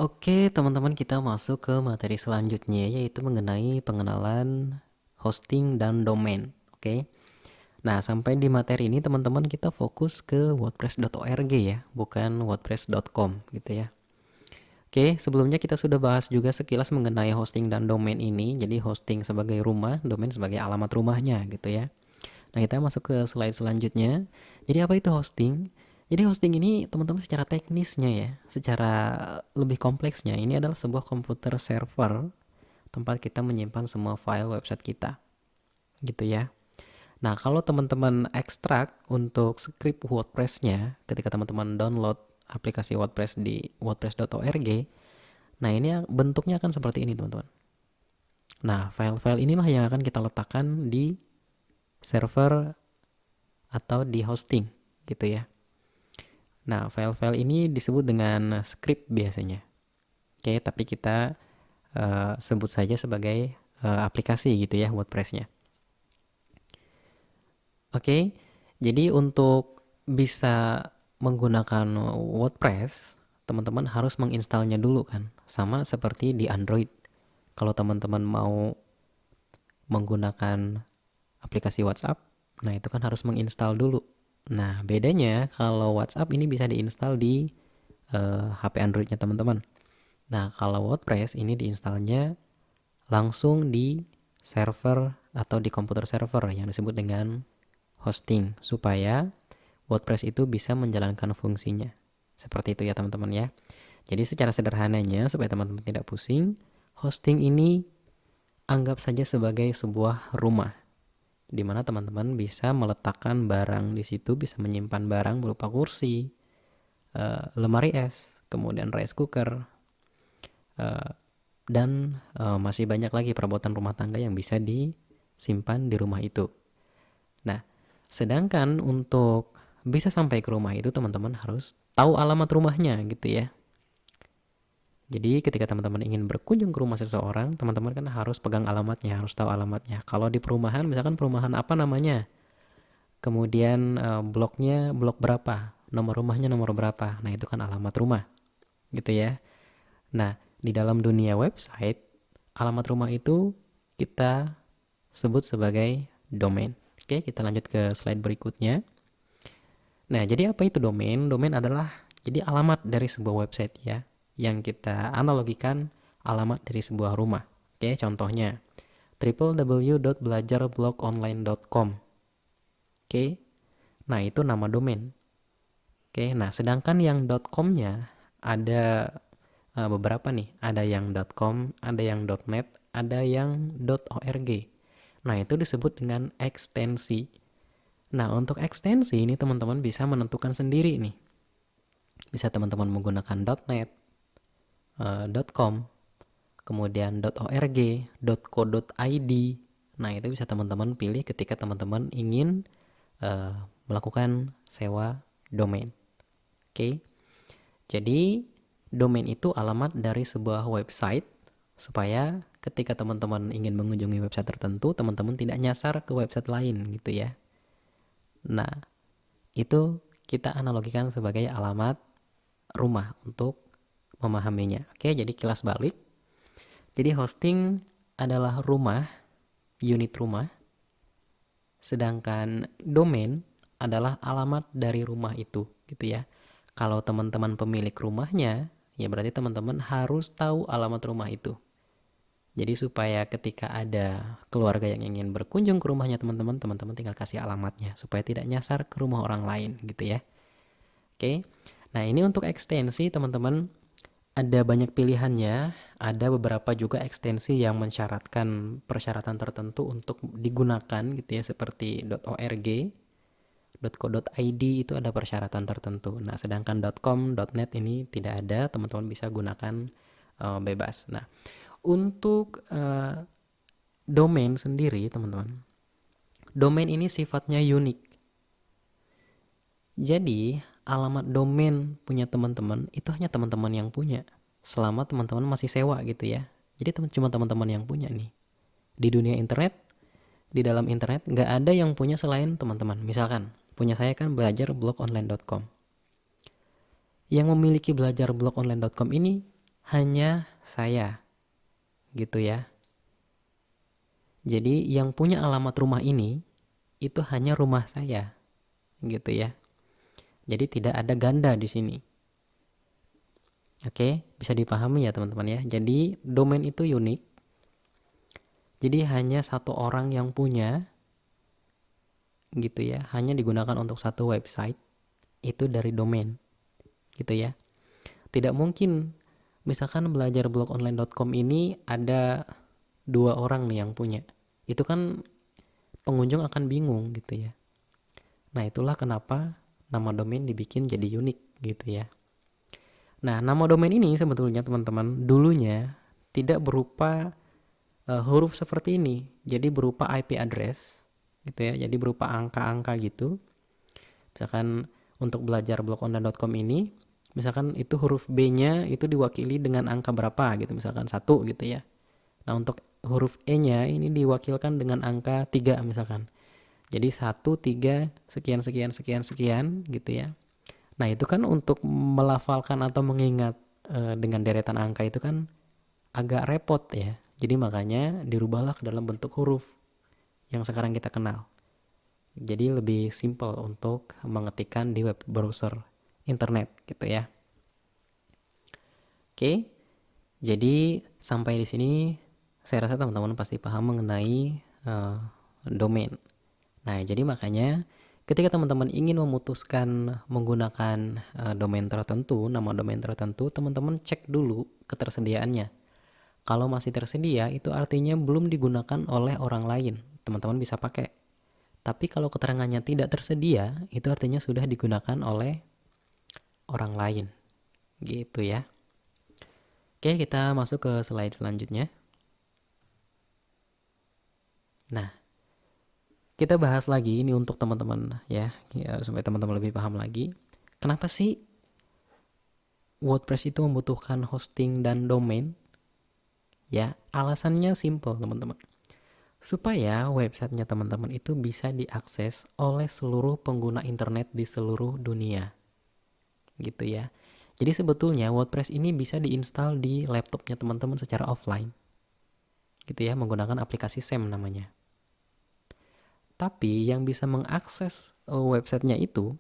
Oke, teman-teman, kita masuk ke materi selanjutnya, yaitu mengenai pengenalan hosting dan domain. Oke. Nah, sampai di materi ini teman-teman kita fokus ke wordpress.org ya, bukan wordpress.com gitu ya. Oke, sebelumnya kita sudah bahas juga sekilas mengenai hosting dan domain ini. Jadi hosting sebagai rumah, domain sebagai alamat rumahnya gitu ya. Nah, kita masuk ke slide selanjutnya. Jadi apa itu hosting? Jadi hosting ini teman-teman secara teknisnya ya, secara lebih kompleksnya, ini adalah sebuah komputer server tempat kita menyimpan semua file website kita. Gitu ya. Nah, kalau teman-teman ekstrak untuk script WordPress-nya ketika teman-teman download aplikasi WordPress di wordpress.org, nah ini bentuknya akan seperti ini, teman-teman. Nah, file-file inilah yang akan kita letakkan di server atau di hosting gitu ya. Nah, file-file ini disebut dengan script biasanya. Oke, tapi kita sebut saja sebagai aplikasi gitu ya WordPress-nya. Oke, jadi untuk bisa menggunakan WordPress, teman-teman harus menginstalnya dulu kan. Sama seperti di Android. Kalau teman-teman mau menggunakan aplikasi WhatsApp, nah itu kan harus menginstal dulu. Nah, bedanya kalau WhatsApp ini bisa diinstal di HP Androidnya teman-teman. Nah, kalau WordPress ini diinstalnya langsung di server atau di komputer server yang disebut dengan hosting, supaya WordPress itu bisa menjalankan fungsinya. Seperti itu ya teman-teman ya. Jadi secara sederhananya, supaya teman-teman tidak pusing, hosting ini anggap saja sebagai sebuah rumah, di mana teman-teman bisa meletakkan barang di situ, bisa menyimpan barang berupa kursi, lemari es, kemudian rice cooker, dan masih banyak lagi perabotan rumah tangga yang bisa disimpan di rumah itu. Nah, sedangkan untuk bisa sampai ke rumah itu teman-teman harus tahu alamat rumahnya gitu ya. Jadi ketika teman-teman ingin berkunjung ke rumah seseorang, teman-teman kan harus pegang alamatnya, harus tahu alamatnya. Kalau di perumahan, misalkan perumahan apa namanya, kemudian bloknya blok berapa, nomor rumahnya nomor berapa. Nah, itu kan alamat rumah gitu ya. Nah, di dalam dunia website, alamat rumah itu kita sebut sebagai domain. Oke, kita lanjut ke slide berikutnya. Nah, jadi apa itu domain? Domain adalah jadi alamat dari sebuah website ya, yang kita analogikan alamat dari sebuah rumah. Oke, contohnya www.belajarblogonline.com. Oke, nah itu nama domain. Oke, nah sedangkan yang .com-nya ada beberapa nih. Ada yang .com, ada yang .net, ada yang .org. Nah, itu disebut dengan ekstensi. Nah, untuk ekstensi ini teman-teman bisa menentukan sendiri nih. Bisa teman-teman menggunakan .net, .com, kemudian .org, .co.id. Nah, itu bisa teman-teman pilih ketika teman-teman ingin melakukan sewa domain. Oke. Jadi, domain itu alamat dari sebuah website supaya ketika teman-teman ingin mengunjungi website tertentu, teman-teman tidak nyasar ke website lain gitu ya. Nah, itu kita analogikan sebagai alamat rumah untuk memahaminya. Oke, jadi kilas balik. Jadi hosting adalah rumah, unit rumah, sedangkan domain adalah alamat dari rumah itu gitu ya. Kalau teman-teman pemilik rumahnya, ya berarti teman-teman harus tahu alamat rumah itu. Jadi supaya ketika ada keluarga yang ingin berkunjung ke rumahnya teman-teman, teman-teman tinggal kasih alamatnya supaya tidak nyasar ke rumah orang lain gitu ya. Oke. Nah, ini untuk ekstensi teman-teman ada banyak pilihannya, ada beberapa juga ekstensi yang mensyaratkan persyaratan tertentu untuk digunakan gitu ya, seperti .org, .co.id itu ada persyaratan tertentu. Nah, sedangkan .com, .net ini tidak ada, teman-teman bisa gunakan bebas. Nah, untuk domain sendiri, teman-teman, domain ini sifatnya unik. Jadi, alamat domain punya teman-teman itu hanya teman-teman yang punya. Selama teman-teman masih sewa gitu ya. Jadi cuma teman-teman yang punya nih. Di dunia internet, di dalam internet nggak ada yang punya selain teman-teman. Misalkan, punya saya kan belajar blogonline.com. Yang memiliki belajar blogonline.com ini hanya saya, gitu ya. Jadi yang punya alamat rumah ini itu hanya rumah saya, gitu ya. Jadi tidak ada ganda di sini. Oke, bisa dipahami ya teman-teman ya. Jadi domain itu unik. Jadi hanya satu orang yang punya, gitu ya. Hanya digunakan untuk satu website, itu dari domain, gitu ya. Tidak mungkin misalkan belajarblogOnline.com ini ada 2 orang nih yang punya. Itu kan pengunjung akan bingung gitu ya. Nah, itulah kenapa nama domain dibikin jadi unik gitu ya. Nah, nama domain ini sebetulnya teman-teman dulunya tidak berupa huruf seperti ini. Jadi berupa IP address gitu ya. Jadi berupa angka-angka gitu. Misalkan untuk belajar blogonline.com ini, misalkan itu huruf B-nya itu diwakili dengan angka berapa gitu, misalkan 1 gitu ya. Nah, untuk huruf E-nya ini diwakilkan dengan angka 3 misalkan. Jadi 1, 3, sekian, sekian, sekian, sekian gitu ya. Nah, itu kan untuk melafalkan atau mengingat dengan deretan angka itu kan agak repot ya. Jadi makanya dirubahlah ke dalam bentuk huruf yang sekarang kita kenal. Jadi lebih simple untuk mengetikkan di web browser internet gitu ya. Oke. Jadi sampai di sini saya rasa teman-teman pasti paham mengenai domain. Nah, jadi makanya ketika teman-teman ingin memutuskan menggunakan domain tertentu, nama domain tertentu, teman-teman cek dulu ketersediaannya. Kalau masih tersedia, itu artinya belum digunakan oleh orang lain. Teman-teman bisa pakai. Tapi kalau keterangannya tidak tersedia, itu artinya sudah digunakan oleh orang lain. Gitu ya. Oke, kita masuk ke slide selanjutnya. Nah, kita bahas lagi ini untuk teman-teman ya, supaya teman-teman lebih paham lagi. Kenapa sih WordPress itu membutuhkan hosting dan domain? Ya, alasannya simple teman-teman. Supaya websitenya teman-teman itu bisa diakses oleh seluruh pengguna internet di seluruh dunia. Gitu ya. Jadi sebetulnya WordPress ini bisa diinstal di laptopnya teman-teman secara offline. Gitu ya, menggunakan aplikasi SEM namanya. Tapi yang bisa mengakses websitenya itu,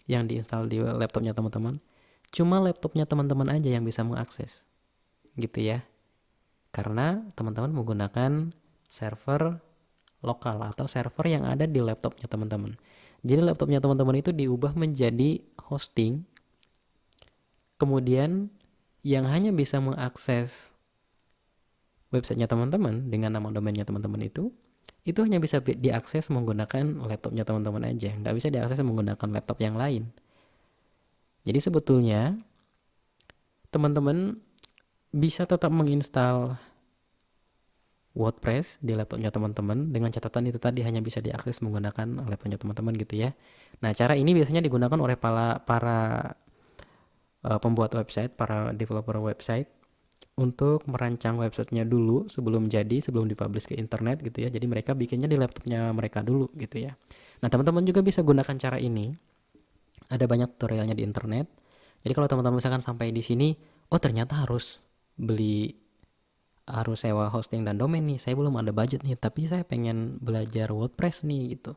yang diinstal di laptopnya teman-teman, cuma laptopnya teman-teman aja yang bisa mengakses. Gitu ya. Karena teman-teman menggunakan server lokal atau server yang ada di laptopnya teman-teman. Jadi laptopnya teman-teman itu diubah menjadi hosting. Kemudian yang hanya bisa mengakses websitenya teman-teman dengan nama domainnya teman-teman itu hanya bisa diakses menggunakan laptopnya teman-teman aja. Nggak bisa diakses menggunakan laptop yang lain. Jadi sebetulnya teman-teman bisa tetap menginstal WordPress di laptopnya teman-teman dengan catatan itu tadi hanya bisa diakses menggunakan laptopnya teman-teman gitu ya. Nah, cara ini biasanya digunakan oleh para pembuat website, para developer website untuk merancang websitenya dulu sebelum dipublish ke internet gitu ya. Jadi mereka bikinnya di laptopnya mereka dulu gitu ya. Nah, teman-teman juga bisa gunakan cara ini. Ada banyak tutorialnya di internet. Jadi kalau teman-teman misalkan sampai di sini, oh ternyata harus sewa hosting dan domain nih, saya belum ada budget nih, tapi saya pengen belajar WordPress nih gitu.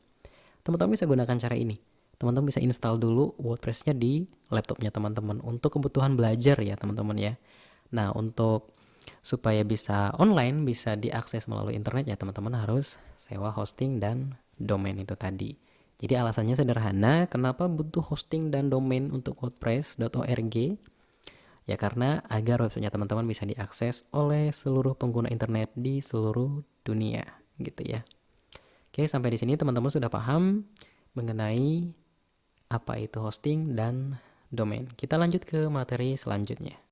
Teman-teman bisa gunakan cara ini. Teman-teman bisa install dulu WordPress-nya di laptopnya teman-teman untuk kebutuhan belajar ya teman-teman ya. Nah, untuk supaya bisa online, bisa diakses melalui internet ya teman-teman harus sewa hosting dan domain itu tadi. Jadi alasannya sederhana, kenapa butuh hosting dan domain untuk WordPress.org? Ya karena agar websitenya teman-teman bisa diakses oleh seluruh pengguna internet di seluruh dunia gitu ya. Oke, sampai di sini teman-teman sudah paham mengenai apa itu hosting dan domain. Kita lanjut ke materi selanjutnya.